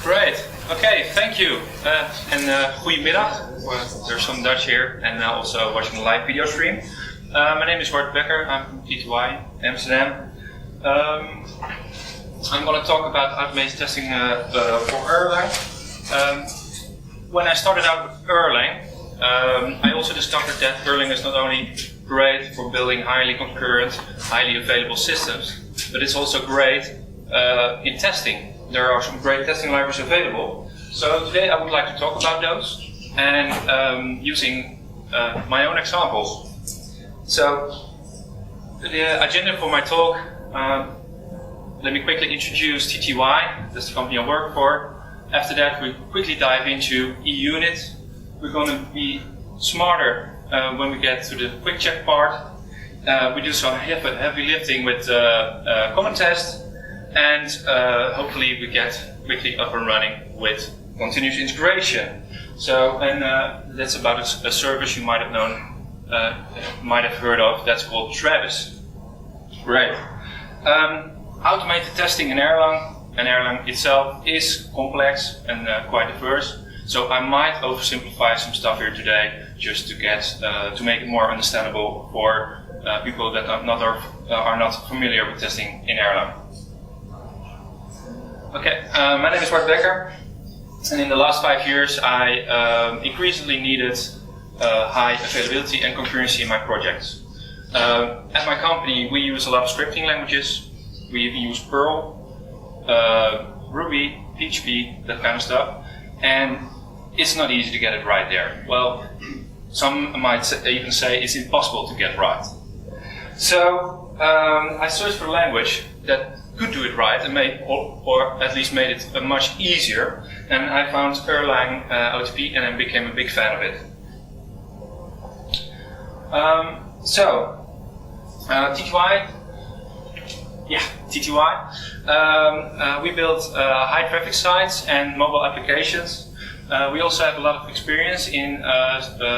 Great. Okay, thank you. Goedemiddag. Well, there's some Dutch here and now also watching the live video stream. My name is Bart Becker. I'm from TTY, Amsterdam. I'm going to talk about automated testing for Erlang. When I started out with Erlang, I also discovered that Erlang is not only great for building highly concurrent, highly available systems, but it's also great in testing. There are some great testing libraries available. So today I would like to talk about those and using my own examples. So the agenda for my talk, let me quickly introduce TTY, that's the company I work for. After that we quickly dive into EUnit. We're going to be smarter when we get to the QuickCheck part. We do some heavy lifting with common test. And hopefully we get quickly up and running with continuous integration. So, and that's about a service you might have known, might have heard of. That's called Travis. Great. Automated testing in Erlang, and Erlang itself is complex and quite diverse. So I might oversimplify some stuff here today, just to get to make it more understandable for people that are not familiar with testing in Erlang. Okay, my name is Bart Becker, and in the last 5 years I increasingly needed high availability and concurrency in my projects. At my company we use a lot of scripting languages. We use Perl, Ruby, PHP, that kind of stuff, and it's not easy to get it right there. Well, some might even say it's impossible to get right. So I searched for a language that could do it right and or at least made it much easier, and I found Erlang OTP and I became a big fan of it. TTY, we build high traffic sites and mobile applications. We also have a lot of experience in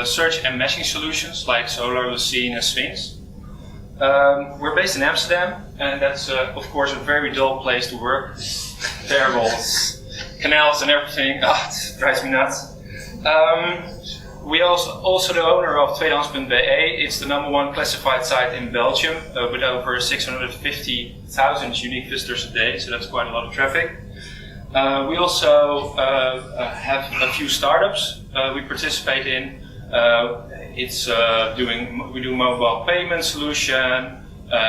search and meshing solutions like Solar, Lucene and Sphinx. We're based in Amsterdam, and that's of course a very dull place to work. Terrible canals and everything. It drives me nuts. We also the owner of Tweedehands.be. It's the #1 classified site in Belgium with over 650,000 unique visitors a day, so that's quite a lot of traffic. We also have a few startups we participate in. We do mobile payment solution,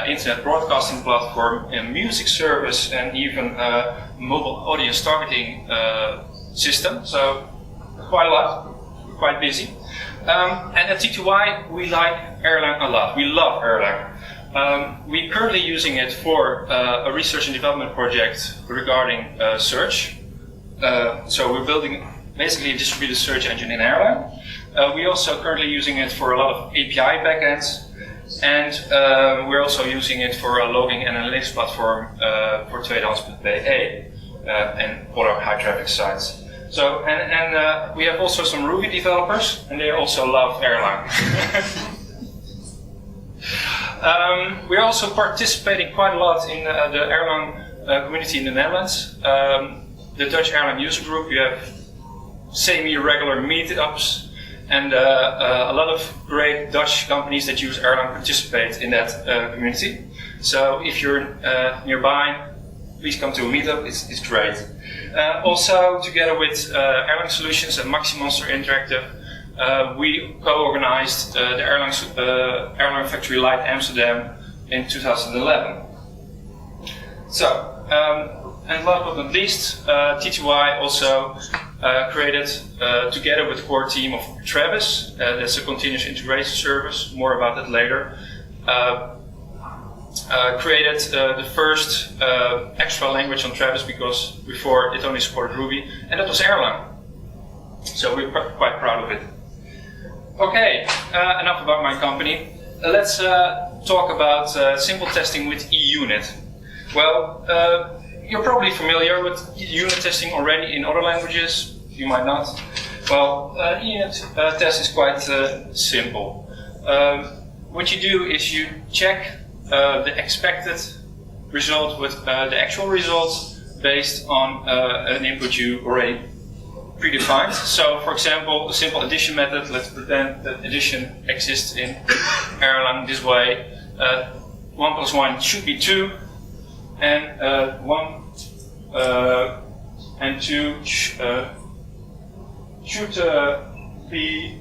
internet broadcasting platform, a music service, and even mobile audience targeting system. So quite a lot. We're quite busy. And at TTY we like Erlang a lot. We love Erlang. We're currently using it for a research and development project regarding search. So we're building basically a distributed search engine in Erlang. We're also currently using it for a lot of API backends, and we're also using it for a logging analytics platform for Tweedehands.be and other high traffic sites. So, and we have also some Ruby developers, and they also love Erlang. We're also participating quite a lot in the Erlang community in the Netherlands. The Dutch Erlang user group, we have semi-regular meetups, and a lot of great Dutch companies that use Erlang participate in that community. So if you're nearby, please come to a meetup, it's great. Also, together with Erlang Solutions and Maximonster Interactive, we co-organized the Erlang Factory Light Amsterdam in 2011. So, and last but not least, TTY also created, together with the core team of Travis, that's a continuous integration service, more about that later, created the first extra language on Travis, because before it only supported Ruby, and that was Erlang. So we're quite proud of it. Okay, enough about my company. Let's talk about simple testing with EUnit. Well, you're probably familiar with unit testing already in other languages. You might not. Well, EUnit test is quite simple. What you do is you check the expected result with the actual results based on an input you already predefined. So, for example, a simple addition method, let's pretend that addition exists in Erlang this way. 1 plus 1 should be 2, and 1 and 2 should be.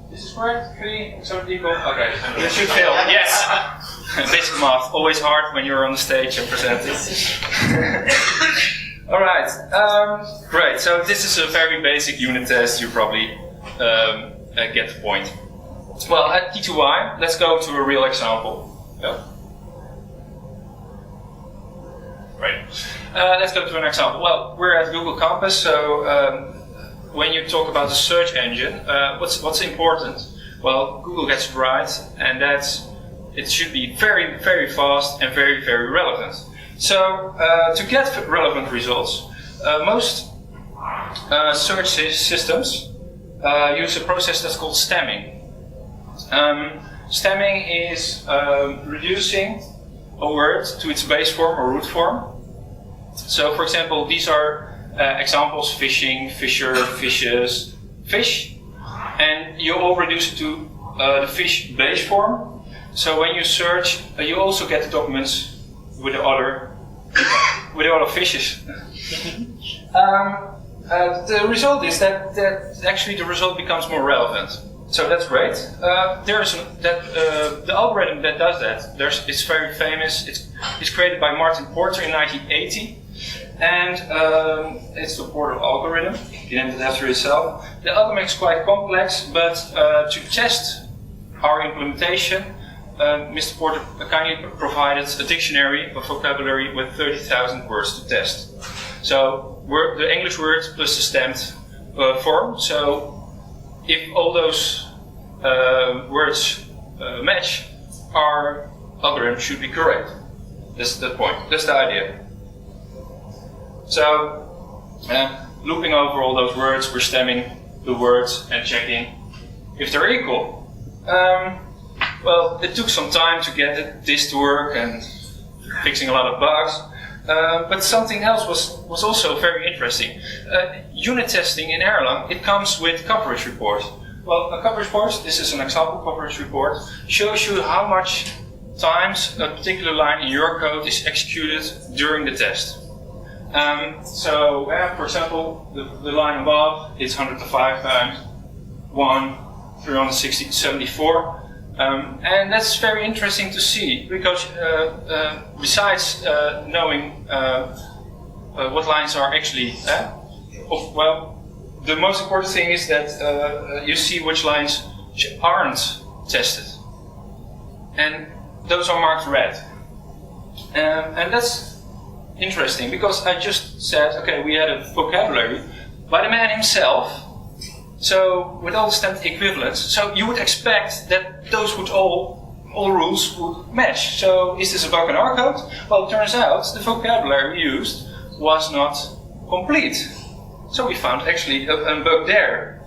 This is correct? 3 so equal? Okay, this should fail. Yes! Basic math, always hard when you're on the stage and presenting. Alright, great. So this is a very basic unit test. You probably get the point. Well, at T2Y, let's go to a real example. Yeah. Right. Let's go to an example. Well, we're at Google Campus, so when you talk about the search engine, what's important? Well, Google gets it right, and it should be very, very fast and very, very relevant. So, to get relevant results, most search systems use a process that's called stemming. Stemming is reducing a word to its base form or root form. So, for example, these are examples: fishing, fisher, fishes, fish, and you all reduce it to the fish base form. So when you search, you also get the documents with the other fishes. The result is that actually the result becomes more relevant. So that's great. The algorithm that does that, it's very famous. It's created by Martin Porter in 1980. And it's the Porter algorithm, named it after itself. The algorithm is quite complex, but to test our implementation, Mr. Porter kindly provided a dictionary of vocabulary with 30,000 words to test. So the English words plus the stemmed form. So if all those words match, our algorithm should be correct. That's the point. That's the idea. So, looping over all those words, we're stemming the words and checking if they're equal. Well, it took some time to get this to work and fixing a lot of bugs. But something else was also very interesting. Unit testing in Erlang, it comes with coverage report. Well, a coverage report, this is an example coverage report, shows you how much times a particular line in your code is executed during the test. For example, the line above is 105 times 1, 360 to 74. And that's very interesting to see, because besides knowing what lines are actually, the most important thing is that you see which lines aren't tested. And those are marked red. And that's interesting, because I just said, okay, we had a vocabulary by the man himself, so with all the stemmed equivalents, so you would expect that those would all rules would match. So is this a bug in our code? Well, it turns out the vocabulary used was not complete. So we found actually a bug there.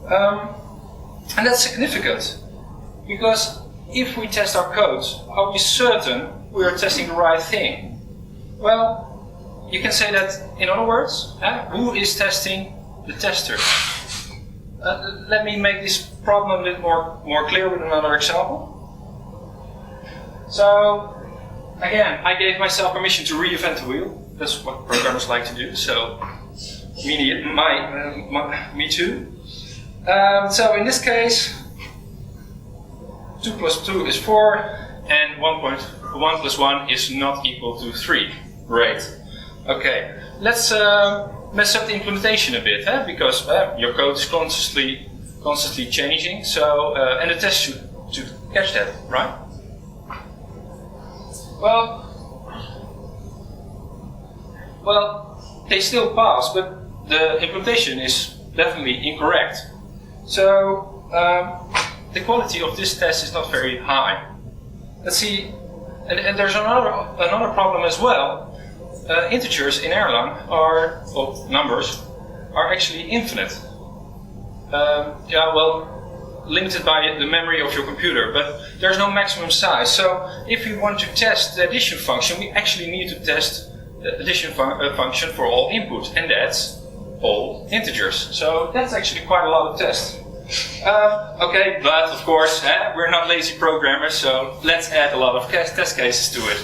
And that's significant, because if we test our code, are we certain we are testing the right thing? Well, you can say that in other words, who is testing the tester? Let me make this problem a bit more clear with another example. So, again, I gave myself permission to reinvent the wheel. That's what programmers like to do, so me too. So in this case, 2 plus 2 is 4, and 1 plus 1 is not equal to 3. Great. Okay, let's mess up the implementation a bit, because your code is constantly changing. So and the test should catch that, right? Well, they still pass, but the implementation is definitely incorrect. So the quality of this test is not very high. Let's see, and there's another problem as well. Integers in Erlang numbers are actually infinite. Limited by the memory of your computer, but there's no maximum size. So if we want to test the addition function, we actually need to test addition function for all input, and that's all integers. So that's actually quite a lot of tests. Okay, but of course, we're not lazy programmers, so let's add a lot of test cases to it.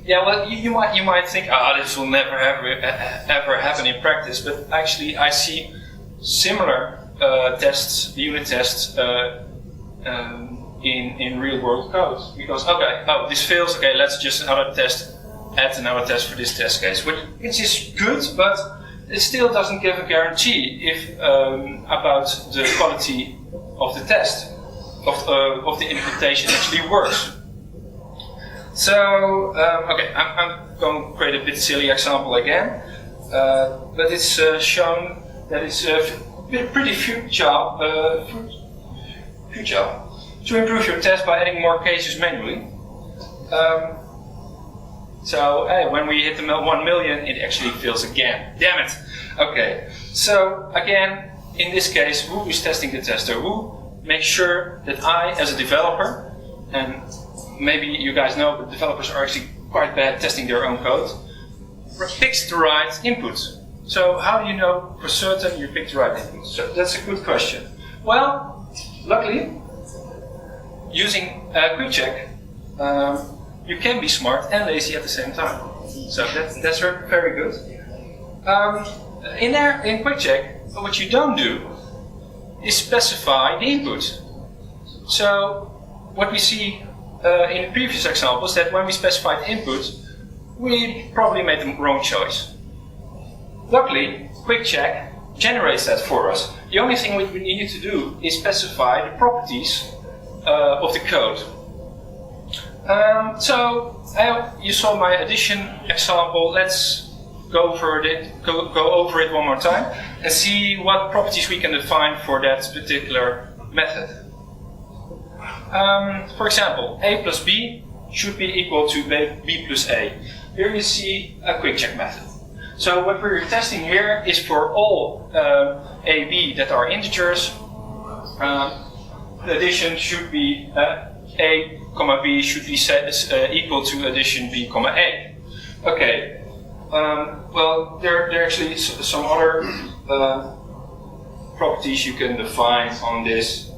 Yeah, well, you might think, this will never ever happen in practice, but actually I see similar tests, unit tests, in real world code. Because, this fails, let's just add another test for this test case, which is good, but it still doesn't give a guarantee if about the quality of the test, of the implementation actually works. So, I'm going to create a bit silly example again, but it's shown that it's pretty futile to improve your test by adding more cases manually. So when we hit the 1 million, it actually fails again. Damn it! Okay, so again, in this case, who is testing the tester? Who makes sure that I, as a developer, and maybe you guys know, but developers are actually quite bad testing their own code, picks the right input. So how do you know for certain you picked the right input? So that's a good question. Well, luckily, using QuickCheck, you can be smart and lazy at the same time. So that's very good. In QuickCheck, what you don't do is specify the input. So what we see in the previous examples, that when we specify the input, we probably made the wrong choice. Luckily, QuickCheck generates that for us. The only thing we need to do is specify the properties of the code. So you saw my addition example. Let's go over it one more time and see what properties we can define for that particular method. For example, a plus b should be equal to b plus a. Here you see a QuickCheck method. So what we're testing here is for all a, b that are integers. The addition should be a comma b should be equal to addition b comma a. Okay. Well, there are actually some other properties you can define on this.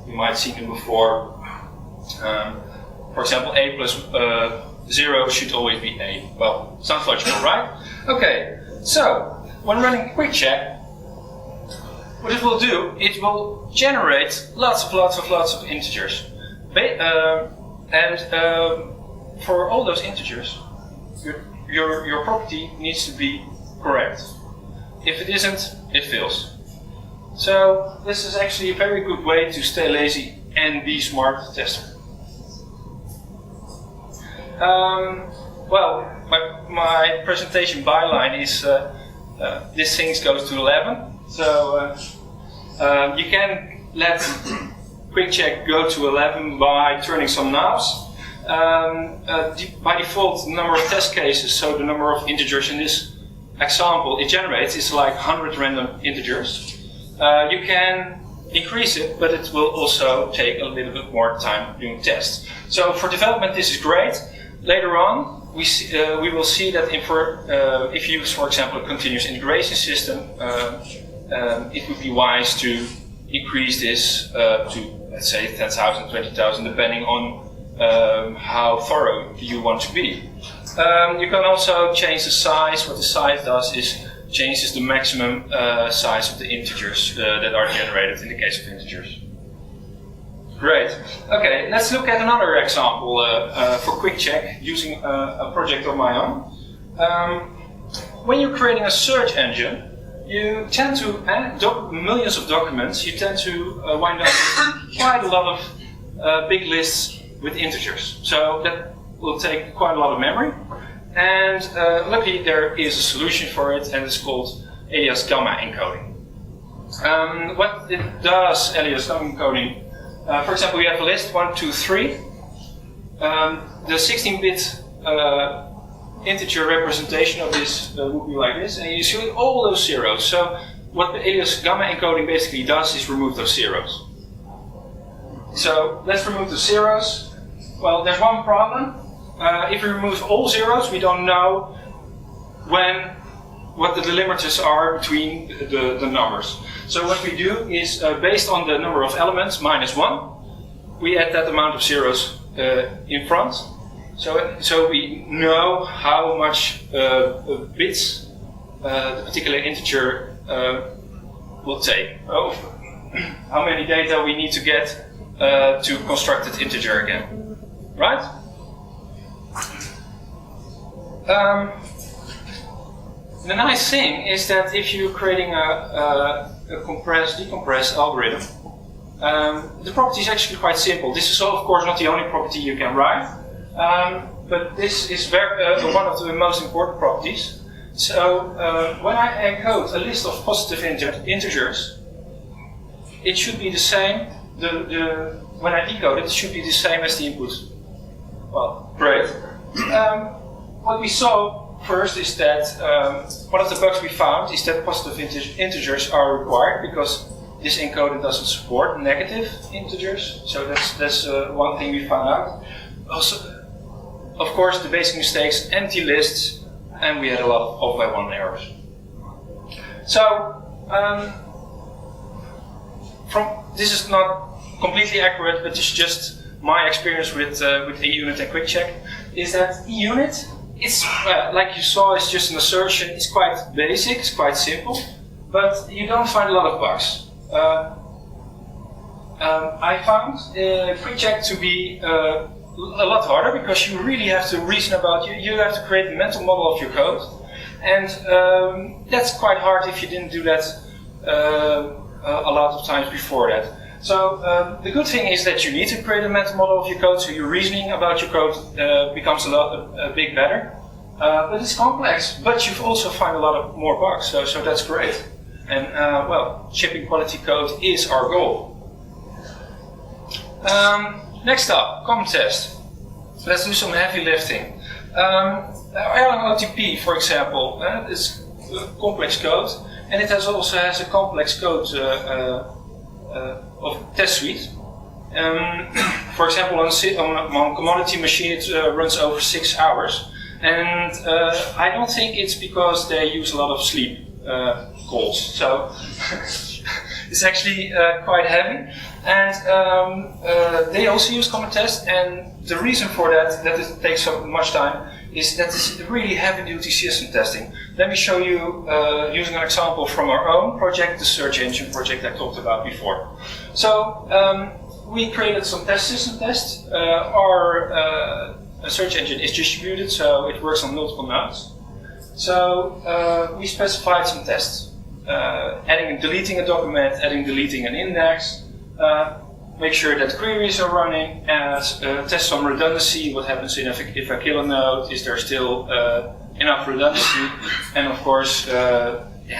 You might have seen them before. For example, a plus 0 should always be a. Well, sounds logical, right? Okay, so when running QuickCheck, what it will do, it will generate lots of integers. For all those integers, your property needs to be correct. If it isn't, it fails. So this is actually a very good way to stay lazy and be smart tester. Well, my presentation byline is this thing goes to 11. So you can let QuickCheck go to 11 by turning some knobs. By default, the number of test cases, so the number of integers in this example it generates is like 100 random integers. You can increase it, but it will also take a little bit more time doing tests. So for development, this is great. Later on, we will see that if you use, for example, a continuous integration system, it would be wise to increase this to, let's say, 10,000, 20,000, depending on how thorough you want to be. You can also change the size. What the size does is changes the maximum size of the integers that are generated in the case of integers. Great. Okay, let's look at another example for QuickCheck using a project of my own. When you're creating a search engine, you tend to add millions of documents. You tend to wind up with quite a lot of big lists with integers. So that will take quite a lot of memory. And luckily there is a solution for it, and it's called alias gamma encoding. What it does, alias gamma encoding, for example, we have a list 1, 2, 3. The 16-bit integer representation of this would be like this, and you see all those zeros. So what the alias gamma encoding basically does is remove those zeros. So let's remove the zeros. Well, there's one problem. if we remove all zeros, we don't know what the delimiters are between the numbers. So what we do is, based on the number of elements, -1, we add that amount of zeros in front. So we know how much bits the particular integer will take. How many data we need to get to construct that integer again, right? The nice thing is that if you're creating a decompress algorithm, the property is actually quite simple. This is, of course, not the only property you can write, but this is one of the most important properties. So when I encode a list of positive integers, it should be the same. When I decode it, it should be the same as the input. Well, great. What we saw first is that one of the bugs we found is that positive integers are required because this encoder doesn't support negative integers. So that's one thing we found out. Also, of course, the basic mistakes, empty lists, and we had a lot of off-by-1 errors. So, this is not completely accurate, but it's just my experience with EUnit and QuickCheck, is that EUnit, it's like you saw, it's just an assertion. It's quite basic, it's quite simple, but you don't find a lot of bugs. I found QuickCheck to be a lot harder because you really have to reason about you have to create a mental model of your code, and that's quite hard if you didn't do that a lot of times before that. So the good thing is that you need to create a mental model of your code, so your reasoning about your code becomes a bit better. But it's complex, but you also find a lot of more bugs, so that's great. And well, shipping quality code is our goal. Next up, common test. Let's do some heavy lifting. Erlang OTP, for example, is complex code, and it also has a complex code of test suite. For example, on commodity machine, it runs over 6 hours, and I don't think it's because they use a lot of sleep calls. So it's actually quite heavy, and they also use common test. And the reason for that it takes so much time is that it's really heavy-duty system testing. Let me show you using an example from our own project, the search engine project I talked about before. So we created some system tests. Our search engine is distributed, so it works on multiple nodes. So we specified some tests, adding and deleting a document, adding and deleting an index, make sure that queries are running, and test some redundancy. What happens if I kill a node? Is there still enough redundancy? And of course,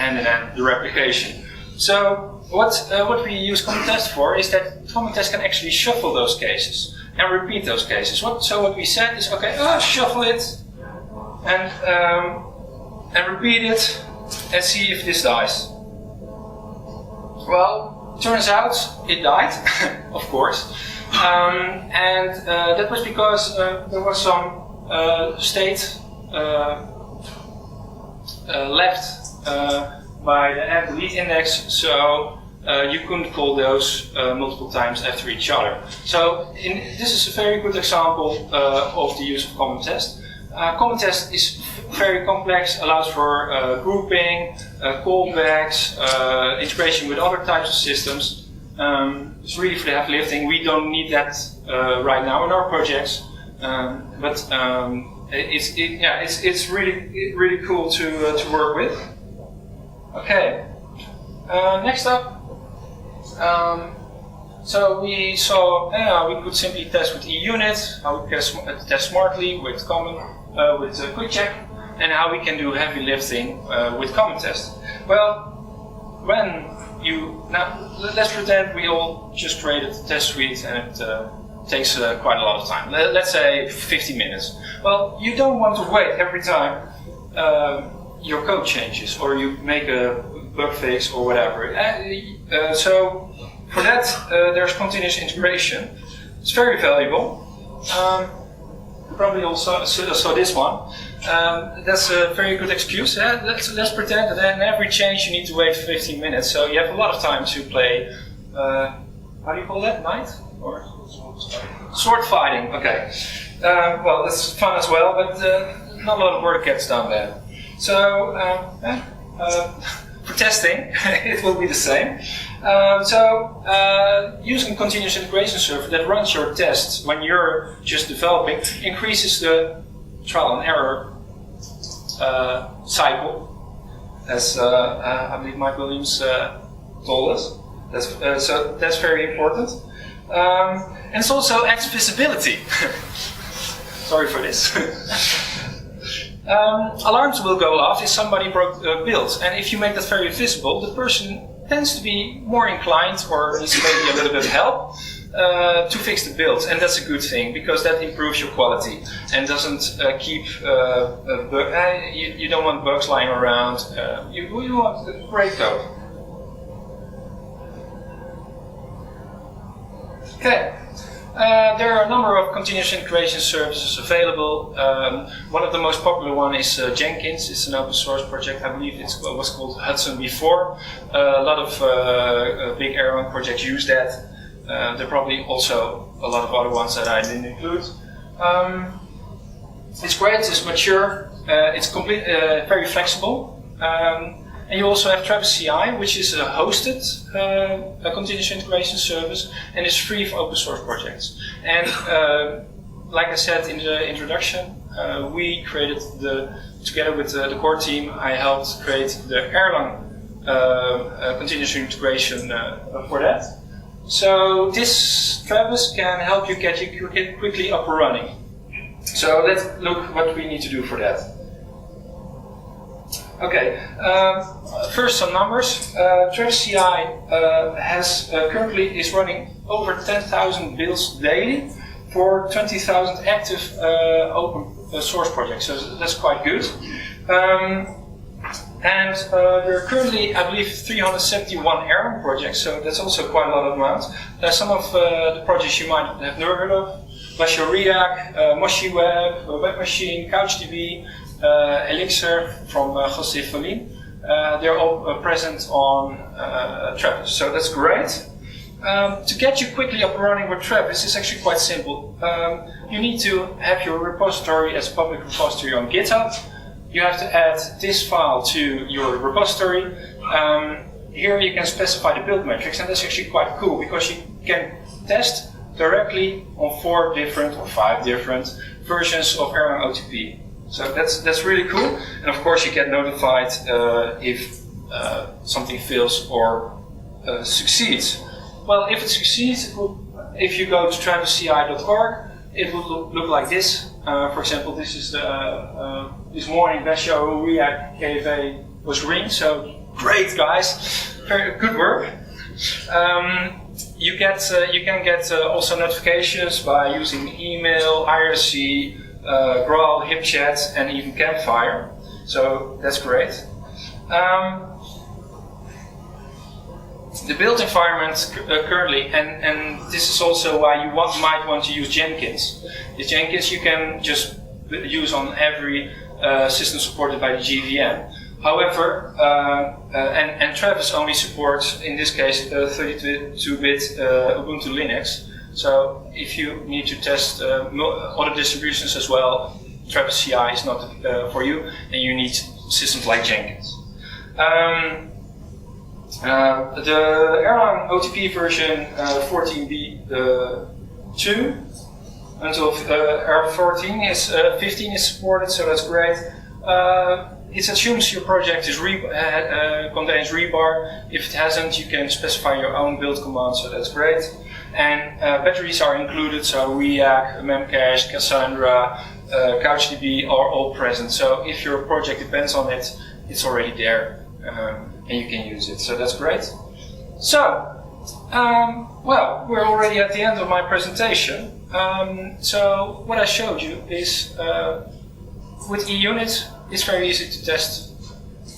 hand in hand, the replication. So what we use common test for is that common test can actually shuffle those cases and repeat those cases. So what we said is, okay, shuffle it and repeat it and see if this dies. Well, turns out it died, of course, and that was because there was some state left by the add delete index, so you couldn't call those multiple times after each other. So this is a very good example of the use of common test. Common test is very complex, allows for grouping, callbacks, integration with other types of systems. It's really for the heavy lifting. We don't need that right now in our projects, but it's really cool to work with. Okay, next up. So we saw we could simply test with EUnit, how we can test smartly with QuickCheck, and how we can do heavy lifting with common test. Well, let's pretend we all just created a test suite and it takes quite a lot of time. Let's say 50 minutes. Well, you don't want to wait every time your code changes or you make a bug fix or whatever. So for that, there's continuous integration. It's very valuable. probably also saw this one. That's a very good excuse. Let's pretend that in every change you need to wait 15 minutes, so you have a lot of time to play, how do you call that, knight? Or sword fighting, okay. Well, that's fun as well, but not a lot of work gets done there. So, for testing, it will be the same. Using continuous integration server that runs your tests when you're just developing increases the trial and error cycle, as I believe Mike Williams told us. So that's very important. And it also adds visibility. Sorry for this. Alarms will go off if somebody broke a build, and if you make that very visible, the person tends to be more inclined, or needs maybe a little bit of help, to fix the build, and that's a good thing because that improves your quality and doesn't keep. You don't want bugs lying around. You want great code. Okay. There are a number of continuous integration services available. One of the most popular one is Jenkins. It's an open source project. I believe it was called Hudson before. A lot of big Erlang projects use that. There are probably also a lot of other ones that I didn't include. It's great, it's mature, it's very flexible. And you also have Travis CI, which is a hosted continuous integration service, and is free for open source projects. And like I said in the introduction, we created together with the core team, I helped create the Erlang continuous integration for that. So this Travis can help you get quickly up and running. So let's look what we need to do for that. Okay, first some numbers. Travis CI currently is running over 10,000 builds daily for 20,000 active open source projects, so that's quite good. And there are currently, I believe, 371 Erlang projects, so that's also quite a lot of amount. Some of the projects you might have never heard of: Glacial React, Moshi Web, Web Machine, CouchDB, Elixir from José Folin. They're all present on Travis, so that's great. To get you quickly up and running with Travis is actually quite simple. You need to have your repository as a public repository on GitHub. You have to add this file to your repository. Here you can specify the build metrics, and that's actually quite cool because you can test directly on 4 different or 5 different versions of Erlang OTP. So that's really cool, and of course you get notified if something fails or succeeds. Well, if it succeeds, if you go to travisci.org, it will look like this. For example, this is this morning Glacial React KV was green, so great guys, very good work. You can get also notifications by using email, IRC, Graal, HipChat, and even Campfire. So that's great. The build environment currently, and this is also why you might want to use Jenkins. With Jenkins you can just use on every system supported by the GVM. However, and Travis only supports, in this case, 32-bit Ubuntu Linux. So if you need to test other distributions as well, Travis CI is not for you, and you need systems like Jenkins. The Erlang OTP version 14b2 until R14 is 15 is supported, so that's great. It assumes your project is contains rebar. If it hasn't, you can specify your own build command, so that's great. And batteries are included, so React, Memcache, Cassandra, CouchDB are all present. So if your project depends on it, it's already there, and you can use it. So that's great. So, well, we're already at the end of my presentation. So what I showed you is with EUnit, it's very easy to test,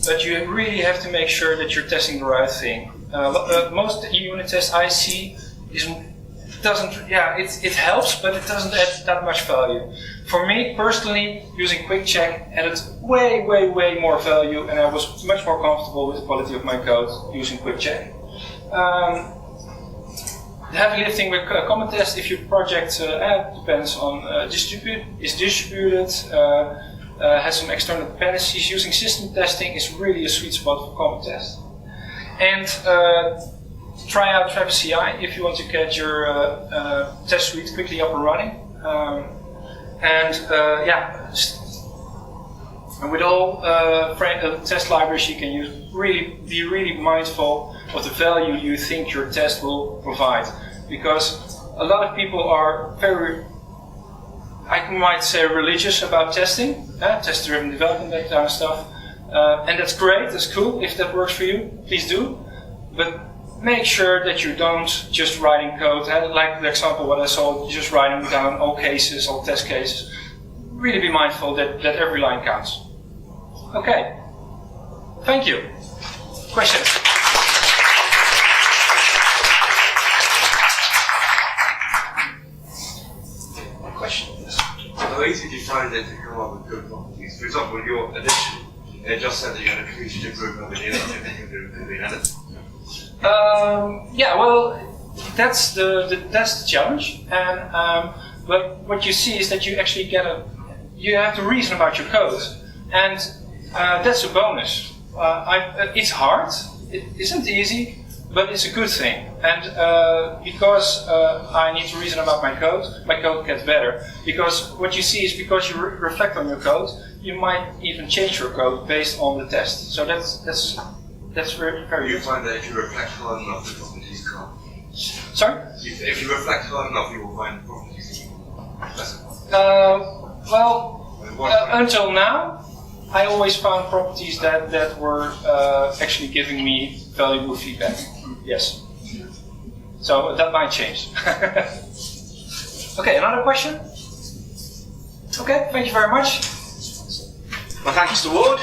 but you really have to make sure that you're testing the right thing. Most EUnit tests I see is doesn't, yeah, it helps, but it doesn't add that much value. For me personally, using QuickCheck added way, way, way more value, and I was much more comfortable with the quality of my code using QuickCheck. The heavy lifting with common test, if your project depends on is distributed, has some external dependencies, using system testing is really a sweet spot for common test. And try out Travis CI if you want to get your test suite quickly up and running. And with all test libraries you can use, be really mindful of the value you think your test will provide. Because a lot of people are very, I might say, religious about testing, test-driven development, that kind of stuff. And that's great, that's cool. If that works for you, please do. But make sure that you don't just writing code, like the example what I saw, just writing down all cases, all test cases. Really be mindful that every line counts. Okay, thank you. Questions? Questions? How easy do you find it to come up with good properties? For example, your addition, it just said that you had a created improvement within it. Yeah, well, that's the challenge, and but what you see is that you actually you have to reason about your code, and that's a bonus. It's hard, it isn't easy, but it's a good thing, and because I need to reason about my code gets better, because what you see is because you reflect on your code, you might even change your code based on the test, so that's very, very good. You find that if you reflect hard enough, the properties come. Sorry? If you reflect hard enough, you will find the properties. Until now, I always found properties that were actually giving me valuable feedback. Yes. So that might change. Okay, another question? Okay, thank you very much. My thanks to Ward.